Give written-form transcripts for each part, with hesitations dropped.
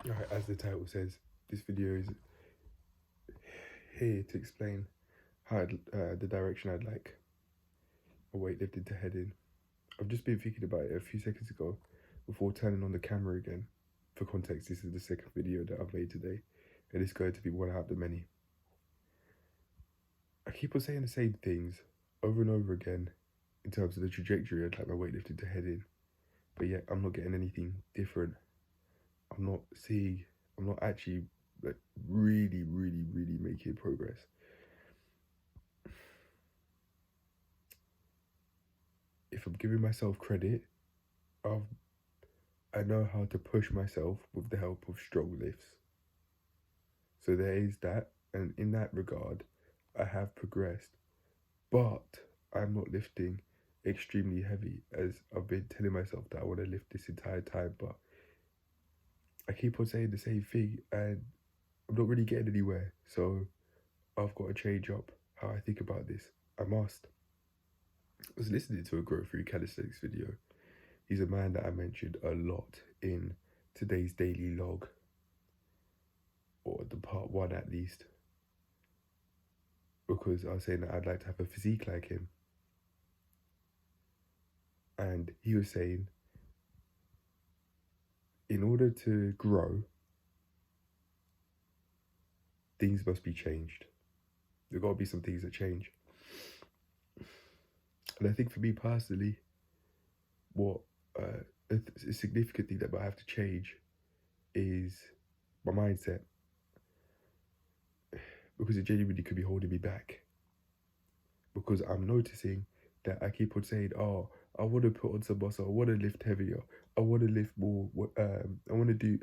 Alright, as the title says, this video is here to explain the direction I'd like a weightlifting to head in. I've just been thinking about it a few seconds ago before turning on the camera again. For context, this is the second video that I've made today, and it's going to be one out of the many. I keep on saying the same things over and over again in terms of the trajectory I'd like my weightlifting to head in, but yet I'm not getting anything different. I'm not actually like really making progress. If I'm giving myself credit, I know how to push myself with the help of strong lifts. So there is that, and in that regard, I have progressed, but I'm not lifting extremely heavy as I've been telling myself that I want to lift this entire time, but I keep on saying the same thing and I'm not really getting anywhere. So I've got to change up how I think about this. I must. I was listening to a Grow Through Calisthenics video. He's a man that I mentioned a lot in today's daily log, or the part one at least, because I was saying that I'd like to have a physique like him. And he was saying, in order to grow, things must be changed. There got to be some things that change. And I think for me personally, what a significant thing that I have to change is my mindset, because it genuinely could be holding me back. Because I'm noticing that I keep on saying, "Oh, I want to put on some muscle. I want to lift heavier. I want to lift more. I want to do.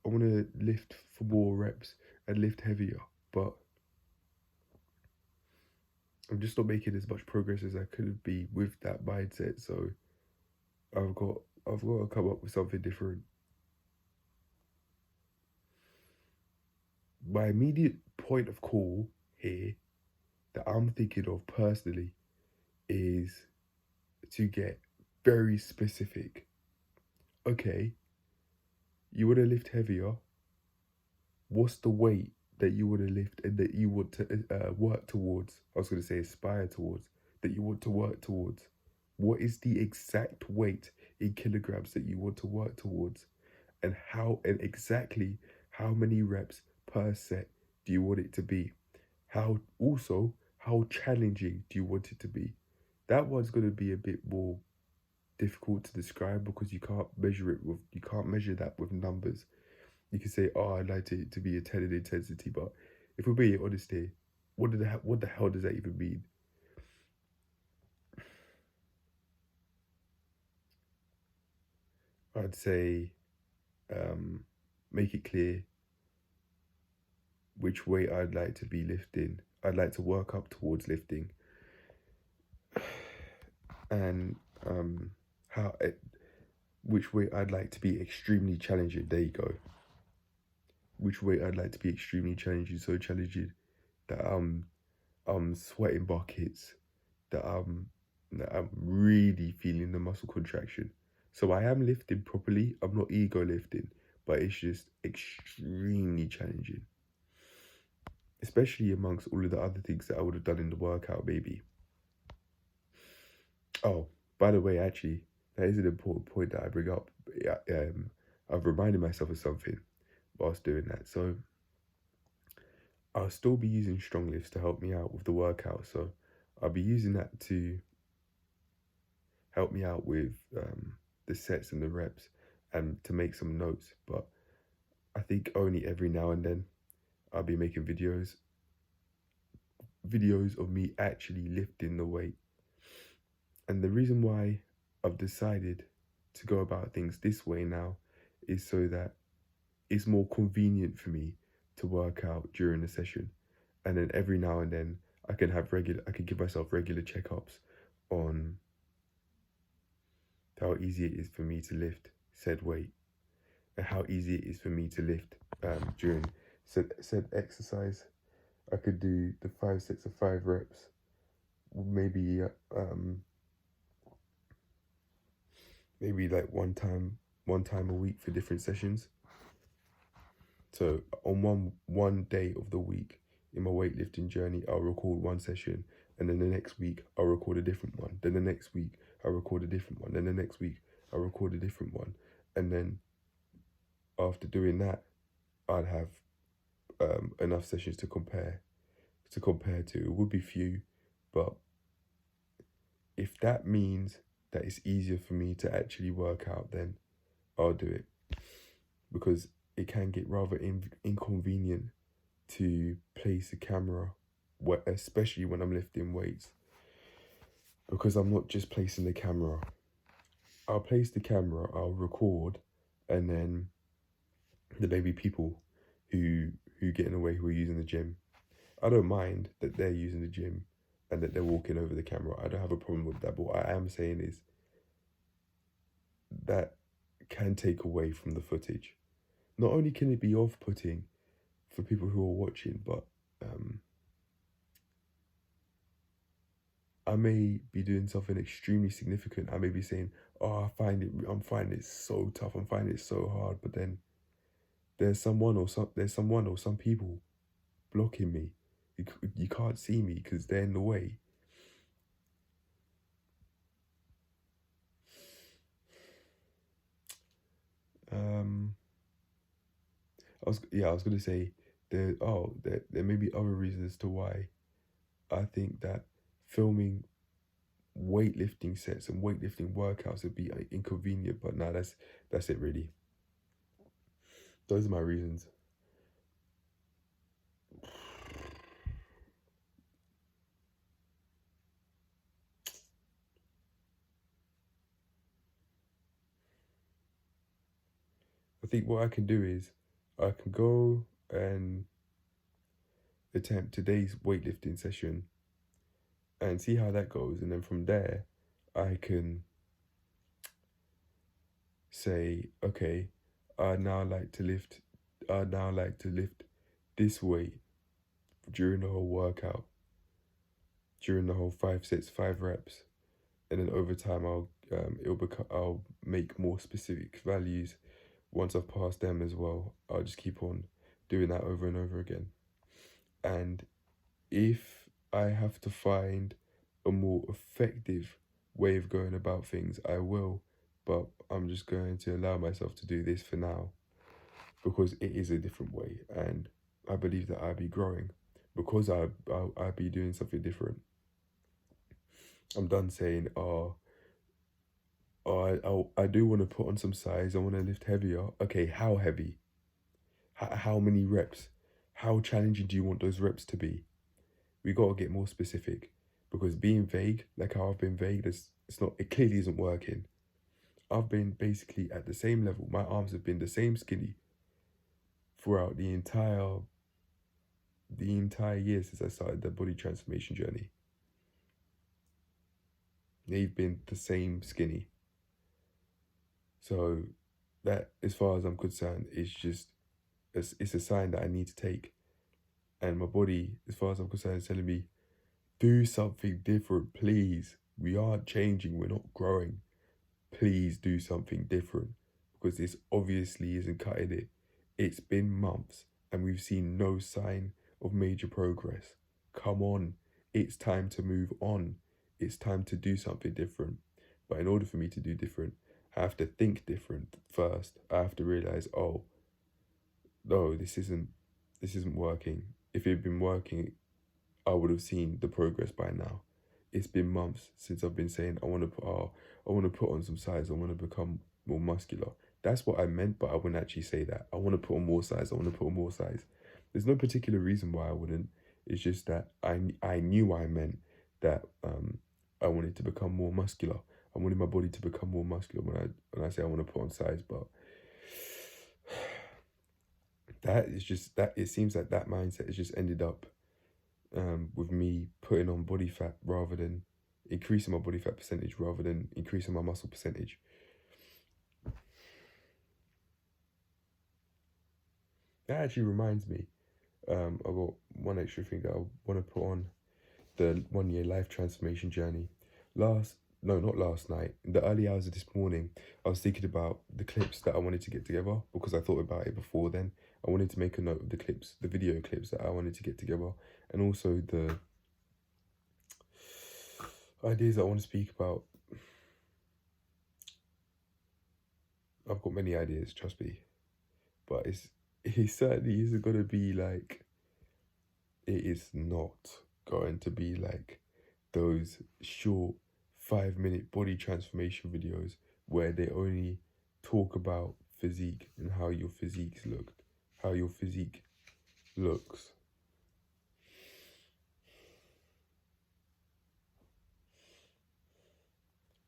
I want to lift for more reps and lift heavier." But I'm just not making as much progress as I could be with that mindset. So I've got I've got to come up with something different. My immediate point of call here that I'm thinking of personally is to get very specific. Okay, you want to lift heavier. What's the weight that you want to lift and that you want to work towards? I was going to say aspire towards, that you want to work towards. What is the exact weight in kilograms that you want to work towards? And exactly how many reps per set do you want it to be? How challenging do you want it to be? That one's going to be a bit more difficult to describe because you can't measure that with numbers. You can say, "Oh, I'd like it to be a 10 in intensity," but if we're being honest here, what the hell does that even mean? I'd say, um, make it clear which weight I'd like to be lifting. I'd like to work up towards lifting, and how which weight I'd like to be extremely challenging. There you go. Which weight I'd like to be extremely challenging, so challenging that I'm sweating buckets, that I'm really feeling the muscle contraction. So I am lifting properly. I'm not ego lifting, but it's just extremely challenging, especially amongst all of the other things that I would have done in the workout, maybe. Oh, by the way, actually, that is an important point that I bring up. Yeah, I've reminded myself of something whilst doing that. So I'll still be using strong lifts to help me out with the workout. So I'll be using that to help me out with the sets and the reps and to make some notes. But I think only every now and then I'll be making videos of me actually lifting the weight. And the reason why I've decided to go about things this way now is so that it's more convenient for me to work out during the session. And then every now and then I can give myself regular checkups on how easy it is for me to lift said weight and how easy it is for me to lift during said exercise. I could do the 5 sets of 5 reps, maybe maybe like one time a week for different sessions. So on one day of the week in my weightlifting journey, I'll record one session, and then the next week I'll record a different one. Then the next week I'll record a different one. Then the next week I'll record a different one. And then after doing that, I'd have enough sessions to compare to. It would be few, but if that means that it's easier for me to actually work out, then I'll do it, because it can get rather inconvenient to place a camera, especially when I'm lifting weights, because I'm not just placing the camera. I'll place the camera, I'll record, and then there may be people who get in the way, who are using the gym. I don't mind that they're using the gym and that they're walking over the camera. I don't have a problem with that. But what I am saying is that can take away from the footage. Not only can it be off-putting for people who are watching, but I may be doing something extremely significant. I may be saying, "Oh, I'm finding it so tough. I'm finding it so hard." But then there's someone or some people blocking me. You can't see me because they're in the way. I was gonna say there may be other reasons to why I think that filming weightlifting sets and weightlifting workouts would be inconvenient, but no, that's it really. Those are my reasons. I think what I can do is I can go and attempt today's weightlifting session and see how that goes, and then from there I can say, okay, I'd now like to lift this weight during the whole workout, during the whole 5 sets, 5 reps, and then over time I'll make more specific values. Once I've passed them as well, I'll just keep on doing that over and over again. And if I have to find a more effective way of going about things, I will. But I'm just going to allow myself to do this for now, because it is a different way, and I believe that I'll be growing because I'll be doing something different. I'm done saying, I do want to put on some size. I want to lift heavier. Okay, how heavy? How many reps? How challenging do you want those reps to be? We got to get more specific, because being vague, like how I've been vague, it clearly isn't working. I've been basically at the same level. My arms have been the same skinny throughout the entire year since I started the body transformation journey. They've been the same skinny. So that, as far as I'm concerned, is just it's a sign that I need to take. And my body, as far as I'm concerned, is telling me, do something different, please. We aren't changing, we're not growing. Please do something different, because this obviously isn't cutting it. It's been months and we've seen no sign of major progress. Come on, it's time to move on. It's time to do something different. But in order for me to do different, I have to think different first. I have to realize, oh, no, this isn't working. If it had been working, I would have seen the progress by now. It's been months since I've been saying I want to put on some size. I want to become more muscular. That's what I meant, but I wouldn't actually say that. I want to put on more size. I want to put on more size. There's no particular reason why I wouldn't. It's just that I knew I meant that I wanted to become more muscular. I wanted my body to become more muscular when I say I want to put on size, but that is just that. It seems like that mindset has just ended up with me putting on body fat rather than increasing my body fat percentage, rather than increasing my muscle percentage. That actually reminds me, I've got one extra thing that I want to put on the 1 year life transformation journey. no, not last night, in the early hours of this morning, I was thinking about the clips that I wanted to get together because I thought about it before then. I wanted to make a note of the clips, the video clips that I wanted to get together, and also the ideas that I want to speak about. I've got many ideas, trust me, but it certainly isn't going to be like, it is not going to be like those short 5-minute body transformation videos where they only talk about physique and how your physique looks.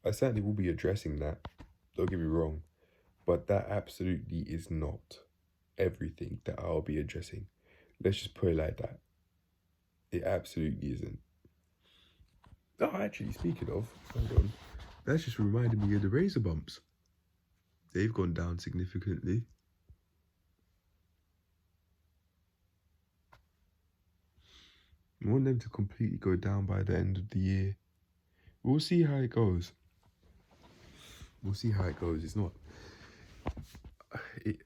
I certainly will be addressing that, don't get me wrong, but that absolutely is not everything that I'll be addressing. Let's just put it like that. It absolutely isn't. Oh, actually, speaking of, hold on. That's just reminded me of the razor bumps. They've gone down significantly. I want them to completely go down by the end of the year. We'll see how it goes. We'll see how it goes. It's not...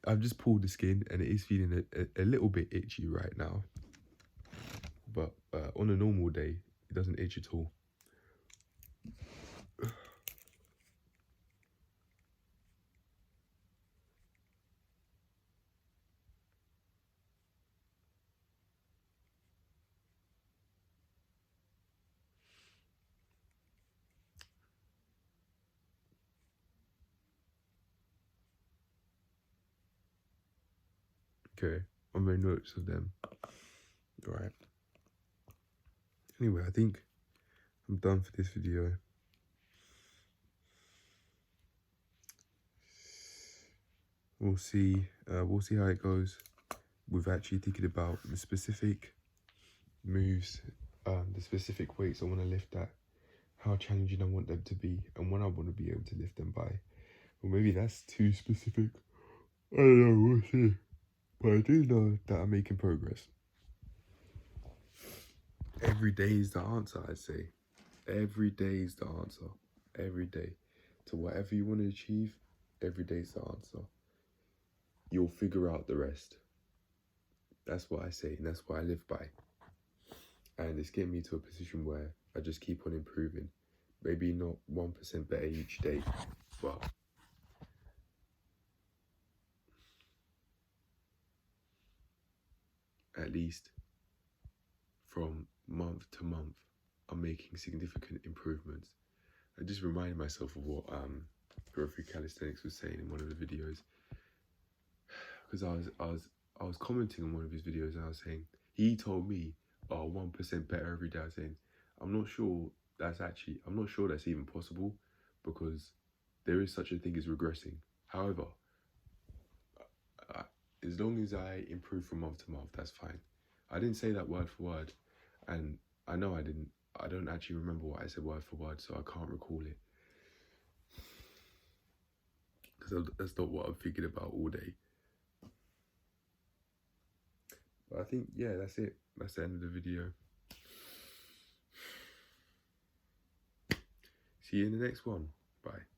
I've just pulled the skin and it is feeling a little bit itchy right now. But on a normal day, it doesn't itch at all. Okay, I made notes of them. All right. Anyway, I think I'm done for this video. We'll see how it goes with actually thinking about the specific moves, the specific weights I want to lift at, how challenging I want them to be, and when I want to be able to lift them by. Or maybe that's too specific. I don't know, we'll see. But I do know that I'm making progress. Every day is the answer, I'd say. Every day is the answer. Every day. To whatever you want to achieve, every day is the answer. You'll figure out the rest. That's what I say, and that's what I live by. And it's getting me to a position where I just keep on improving. Maybe not 1% better each day, but at least from month to month, I'm making significant improvements. I just reminded myself of what Growth Calisthenics was saying in one of the videos, because I was commenting on one of his videos and I was saying, he told me, oh, 1% better every day. I was saying, I'm not sure that's even possible, because there is such a thing as regressing. However, as long as I improve from month to month, that's fine. I didn't say that word for word, and I know I didn't. I don't actually remember what I said word for word, so I can't recall it, because that's not what I'm thinking about all day. But I think, yeah, that's it. That's the end of the video. See you in the next one. Bye.